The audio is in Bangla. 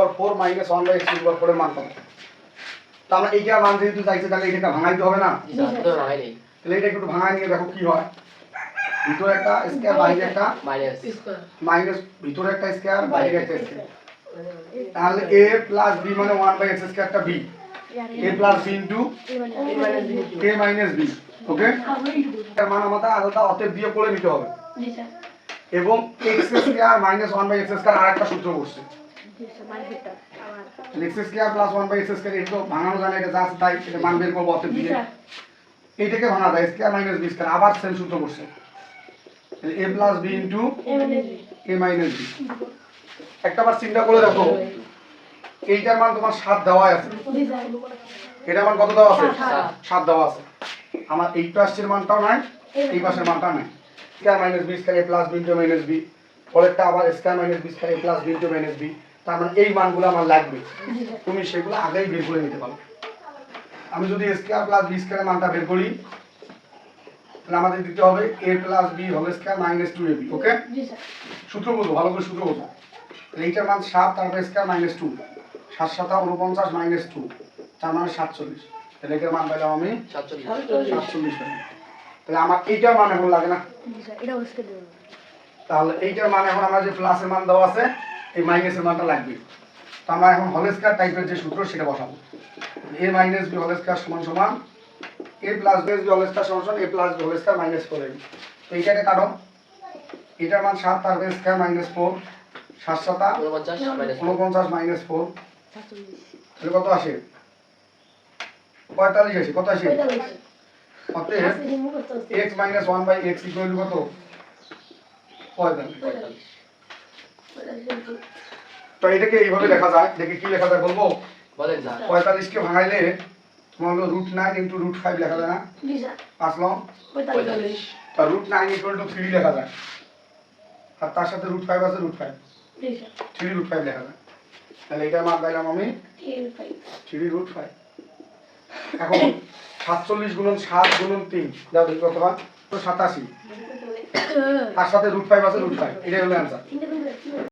Power 4 minus 1 by x to the power 4 এর মান কত? তো আমরা এইটার মান যেহেতু চাইছে তাহলে এটাকে ভাঙাইতে হবে না? জি স্যার তো ভাঙাই নেই তাহলে এটা একটু ভাঙাই নিয়ে দেখো কি হয়। ভিতরে একটা স্কয়ার বাইরে একটা মাইনাস মাইনাস, ভিতরে একটা স্কয়ার বাইরে একটা স্কয়ার। তাহলে a প্লাস b মানে 1 বাই x স্কয়ারটা b, a plus b into a minus b। Okay, এর মান আমাদের আলাদা অতএব দিয়ে করে নিতে হবে। জি স্যার এবং x square minus 1 by x square আরেকটা সূত্র বসছে। জি স্যার মানে এটা আবার x square plus 1 by x square এটা তো ভাঙানো যায় না, এটা যা আছে তাই, এটা মান বের করব অতএব জি দিয়ে। স্যার এইটাকে ভাঙা যায় স্কয়ার মাইনাস b স্কয়ার, আবার সেম সূত্র বসছে। তাহলে a plus b into a minus b। একটাবার চিন্তা করে দেখো, এইটার মান তোমার 7 দেওয়া আছে, জি স্যার এটার মান কত দেওয়া আছে? 7 7 দেওয়া আছে। আমার এই পাশের মানটাও নাই, এই পাশের মানটাও নাই। Square minus b square a plus b into minus b, পরেরটা আবার square minus b square a plus b into minus b। তার মানে এই মানগুলো আমার লাগবে, তুমি সেগুলো আগেই বের করে নিতে পারো। আমি যদি স্কয়ার প্লাস b স্কয়ারের মানটা বের করি, তাহলে আমাদের দিতে হবে a plus b whole square minus 2ab। Okay, জি স্যার সূত্র বুঝো, ভালো করে সূত্র বুঝো। তাহলে এইটার মান 7, তারপরে স্কয়ার মাইনাস 2, 7 7 49 মাইনাস 2, তার মানে 47। তাহলে এটার মান পেলাম আমি 47 পেলাম। তাহলে আমার এইটার মান এখন লাগে না, জি স্যার এটা ওসকে দেব তাহলে এইটার মান এখন আমরা যে প্লাসের মান দেওয়া আছে এই মাইনাসের মানটা লাগবে। তো আমরা এখন হোল স্কয়ার টাইপের যে সূত্র সেটা বসাবো। a minus b whole square সমান সমান a plus b whole square সমান সমান a plus b whole square minus 4ab। তো এইটাকে কাটো, এটার মান 7, তারপরে স্কয়ার মাইনাস 4, 7 7 49 মাইনাস 4, 47 তাহলে কত আসে? 45 আসে। কত আসে? 45 অতএব আছে রিমুভ করতে হবে x minus 1 by x equal to কত? 45। 45 তো এটাকে এইভাবে লেখা যায়, দেখে কি লেখা যায় বলবো? বলেন স্যার 45 কে ভাঙাইলে তোমার হলো √9 ইনটু √5 লেখা যায় না? জি স্যার 5 লং 45 তা √9 ইকুয়াল টু 3 লেখা যায়, আর তার সাথে √5 আছে, √5 জি স্যার 3 √5 লেখা যায়। তাহলে এটার মান পাইলাম আমি 35 3 √5। এখন 47 গুণন 7 গুণন 3 দাও দেখি কত হয়? তো 87, তার সাথে √5 আছে, √5, এটাই হলো অ্যান্সার।